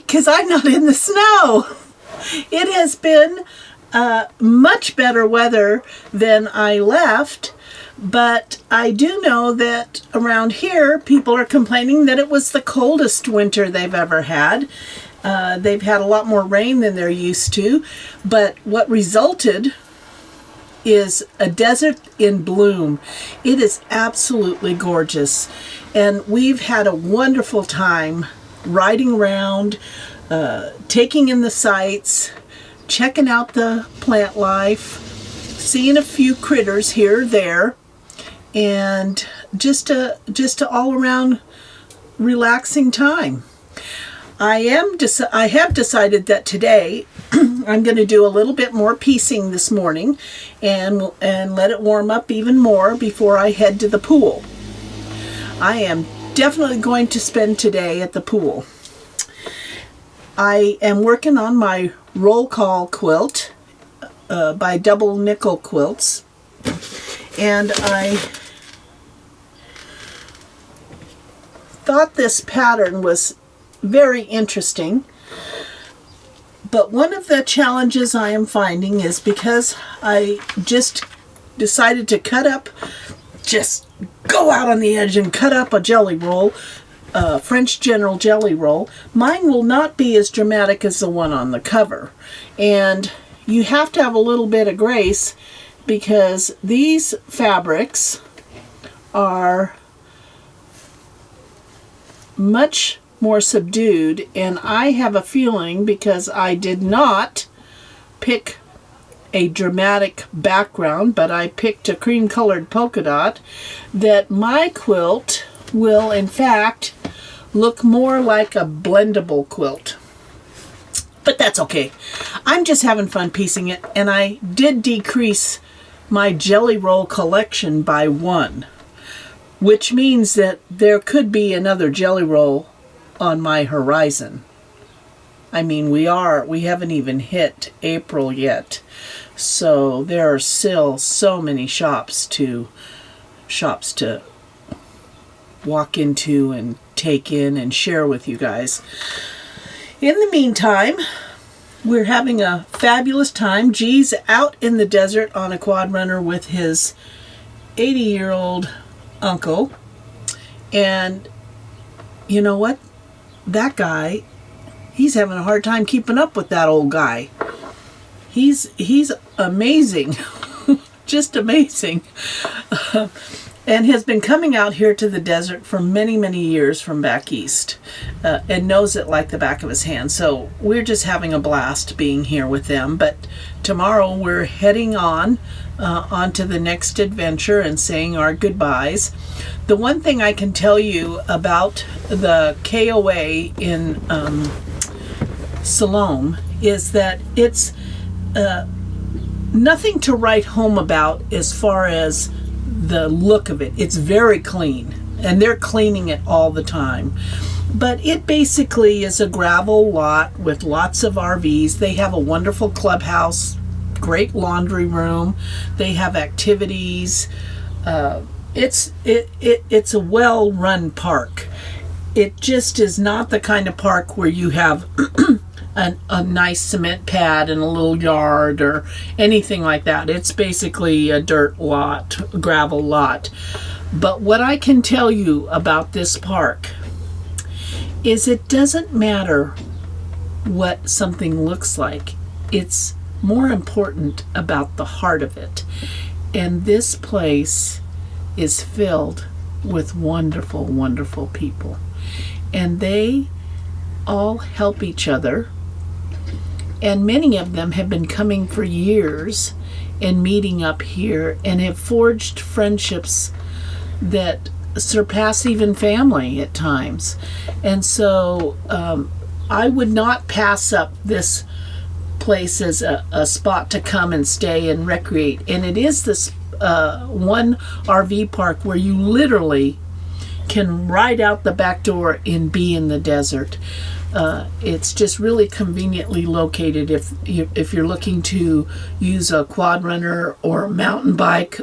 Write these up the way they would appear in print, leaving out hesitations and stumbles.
because I'm not in the snow. It has been much better weather than I left, but I do know that around here people are complaining that it was the coldest winter they've ever had. They've had a lot more rain than they're used to, but what resulted is a desert in bloom. It is absolutely gorgeous, and we've had a wonderful time riding around, taking in the sights, checking out the plant life, seeing a few critters here or there, and just a all around relaxing time. I have decided that today I'm going to do a little bit more piecing this morning and let it warm up even more before I head to the pool. I am definitely going to spend today at the pool. I am working on my roll call quilt by Double Nickel Quilts, and I thought this pattern was very interesting, but one of the challenges I am finding is because I just decided to just go out on the edge and cut up a jelly roll, French General jelly roll. Mine will not be as dramatic as the one on the cover, and you have to have a little bit of grace because these fabrics are much more subdued, and I have a feeling, because I did not pick a dramatic background, but I picked a cream colored polka dot, that my quilt will in fact look more like a blendable quilt. But that's okay. I'm just having fun piecing it, and I did decrease my jelly roll collection by 1, which means that there could be another jelly roll on my horizon. I mean, we haven't even hit April yet, so there are still so many shops to walk into and take in and share with you guys. In the meantime, we're having a fabulous time. G's out in the desert on a quad runner with his 80-year-old uncle, and you know what? That guy, he's having a hard time keeping up with that old guy. He's amazing, just amazing, and has been coming out here to the desert for many, many years from back east, and knows it like the back of his hand. So we're just having a blast being here with them. But tomorrow we're heading onto the next adventure and saying our goodbyes. The one thing I can tell you about the KOA in Salome is that it's nothing to write home about as far as the look of it. It's very clean, and they're cleaning it all the time. But it basically is a gravel lot with lots of RVs. They have a wonderful clubhouse, great laundry room. They have activities. It's a well-run park. It just is not the kind of park where you have a nice cement pad and a little yard or anything like that. It's basically a dirt lot, gravel lot. But what I can tell you about this park is it doesn't matter what something looks like. It's more important about the heart of it. And this place is filled with wonderful, wonderful people. And they all help each other. And many of them have been coming for years and meeting up here and have forged friendships that surpass even family at times. And so I would not pass up this place as a spot to come and stay and recreate. And it is this one RV park where you literally can ride out the back door and be in the desert. It's just really conveniently located if you're looking to use a quad runner or a mountain bike.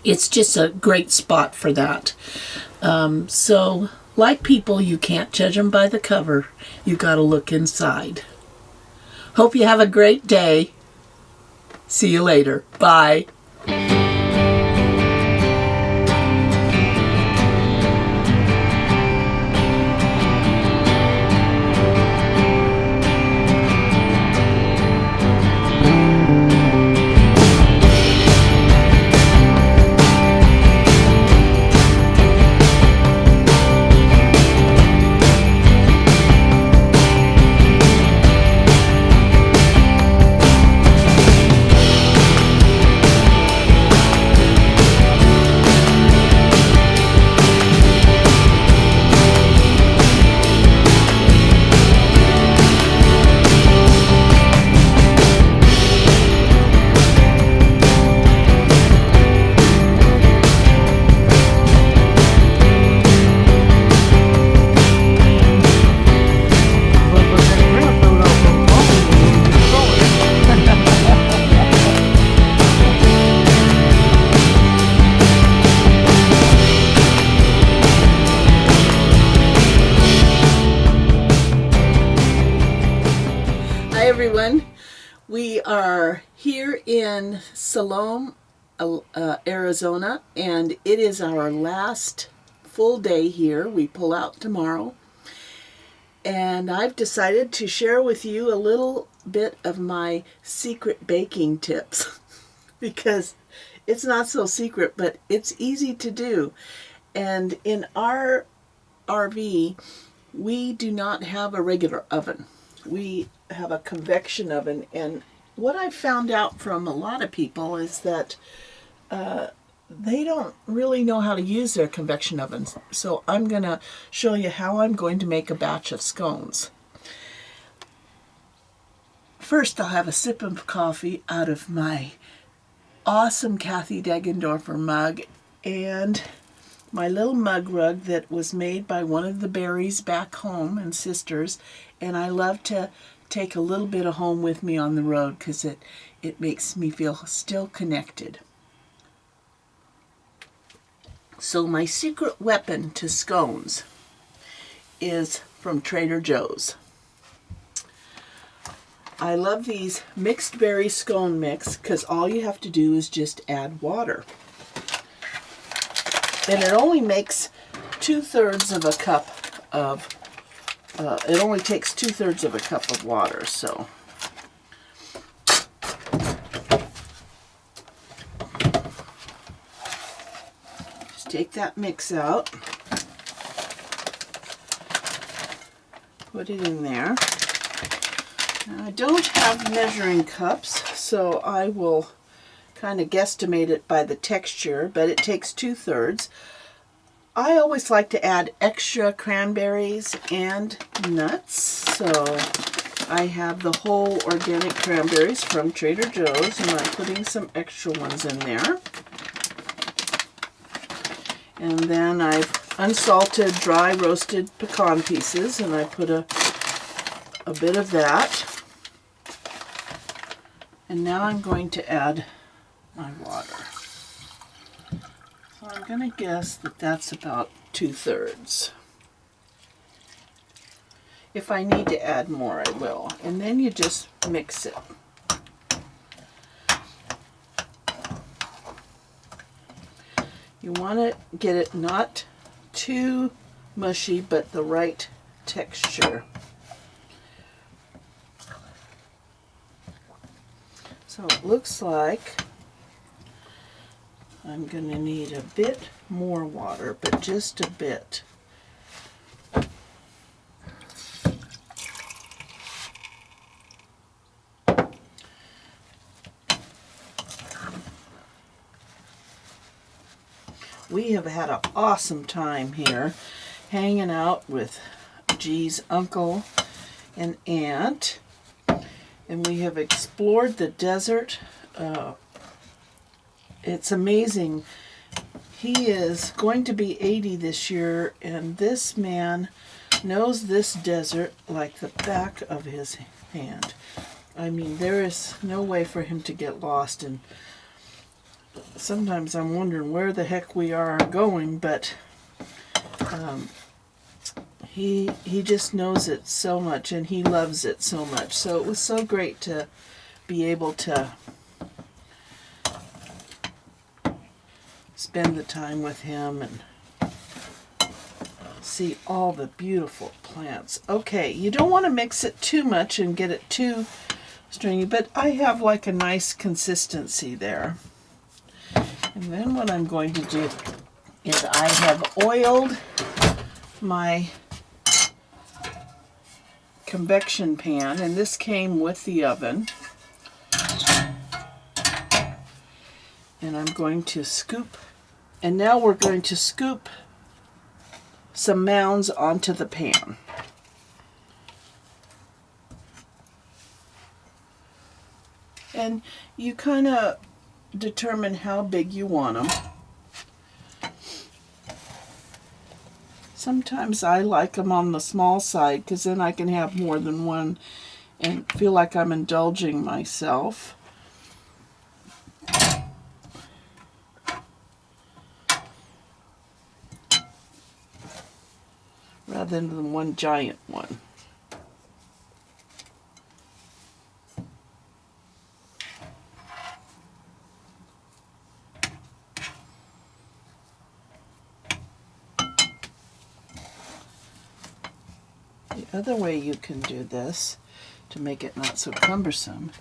It's just a great spot for that. So Like people, you can't judge them by the cover. You got to look inside. Hope you have a great day. See you later. Bye. Hi everyone. We are here in Salome, Arizona, and it is our last full day here. We pull out tomorrow. And I've decided to share with you a little bit of my secret baking tips because it's not so secret, but it's easy to do. And in our RV, we do not have a regular oven. We have a convection oven, and what I've found out from a lot of people is that they don't really know how to use their convection ovens. So I'm going to show you how I'm going to make a batch of scones. First, I'll have a sip of coffee out of my awesome Kathy Deggendorfer mug and my little mug rug that was made by one of the Berries back home and sisters, and I love to take a little bit of home with me on the road because it makes me feel still connected. So my secret weapon to scones is from Trader Joe's. I love these mixed berry scone mix because all you have to do is just add water. And it only makes 2/3 of a cup of, it only takes 2/3 of a cup of water, so. Just take that mix out. Put it in there. Now, I don't have measuring cups, so I will kind of guesstimate it by the texture, but it takes 2/3. I always like to add extra cranberries and nuts, so I have the whole organic cranberries from Trader Joe's, and I'm putting some extra ones in there. And then I've unsalted, dry roasted pecan pieces, and I put a bit of that. And now I'm going to add my water. So I'm going to guess that that's about 2/3. If I need to add more, I will. And then you just mix it. You want to get it not too mushy, but the right texture. So it looks like I'm going to need a bit more water, but just a bit. We have had an awesome time here hanging out with G's uncle and aunt, and we have explored the desert. It's amazing. He is going to be 80 this year, and this man knows this desert like the back of his hand. I mean, there is no way for him to get lost, and sometimes I'm wondering where the heck we are going, but he just knows it so much, and he loves it so much. So it was so great to be able to spend the time with him and see all the beautiful plants. Okay, you don't want to mix it too much and get it too stringy, but I have like a nice consistency there. And then what I'm going to do is I have oiled my convection pan, and this came with the oven. And I'm going to scoop, and now we're going to scoop some mounds onto the pan. And you kind of determine how big you want them. Sometimes I like them on the small side because then I can have more than one and feel like I'm indulging myself. Rather than one giant one. The other way you can do this to make it not so cumbersome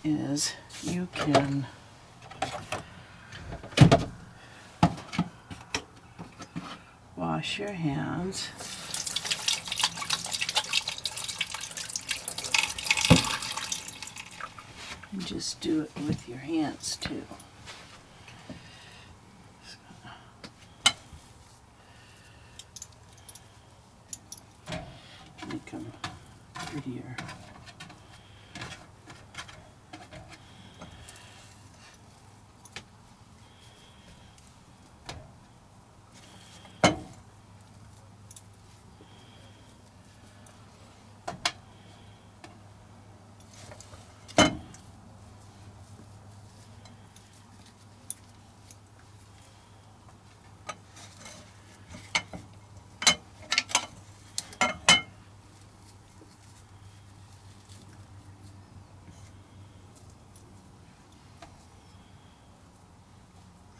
is you can wash your hands and just do it with your hands too. Make them prettier.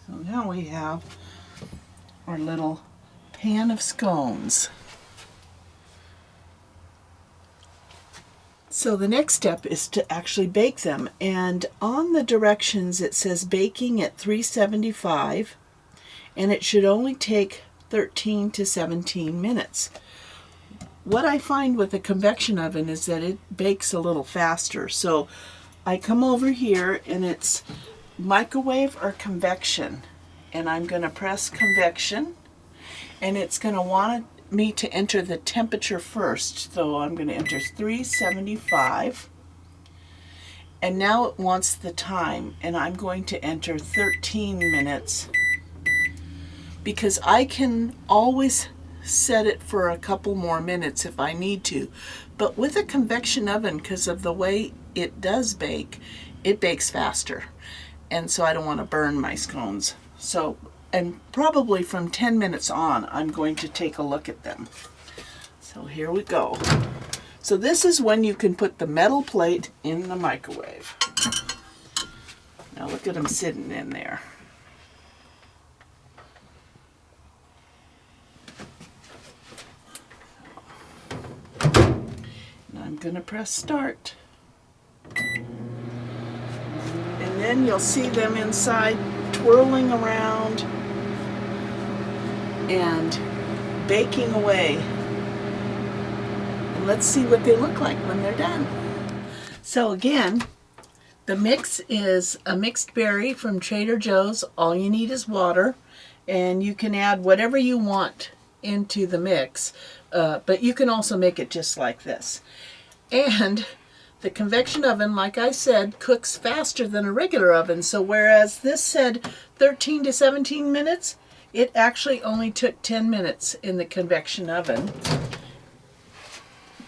So now we have our little pan of scones. So the next step is to actually bake them, and on the directions it says baking at 375, and it should only take 13 to 17 minutes. What I find with a convection oven is that it bakes a little faster. So I come over here and it's microwave or convection, and I'm going to press convection, and it's going to want me to enter the temperature first. So I'm going to enter 375, and now it wants the time, and I'm going to enter 13 minutes because I can always set it for a couple more minutes if I need to. But with a convection oven, because of the way it does bake, it bakes faster, and so I don't want to burn my scones. So, and probably from 10 minutes on, I'm going to take a look at them. So here we go. So this is when you can put the metal plate in the microwave. Now look at them sitting in there. And I'm going to press start. And then you'll see them inside twirling around and baking away. And let's see what they look like when they're done. So again, the mix is a mixed berry from Trader Joe's. All you need is water, and you can add whatever you want into the mix, but you can also make it just like this. And the convection oven, like I said, cooks faster than a regular oven. So whereas this said 13 to 17 minutes, it actually only took 10 minutes in the convection oven.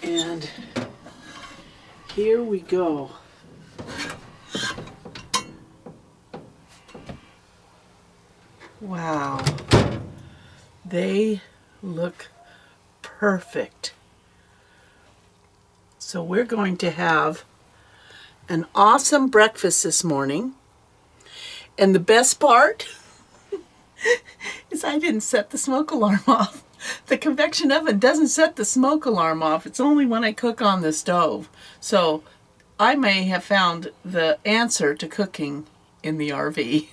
And here we go. Wow. They look perfect. So we're going to have an awesome breakfast this morning. And the best part is I didn't set the smoke alarm off. The convection oven doesn't set the smoke alarm off. It's only when I cook on the stove. So I may have found the answer to cooking in the RV.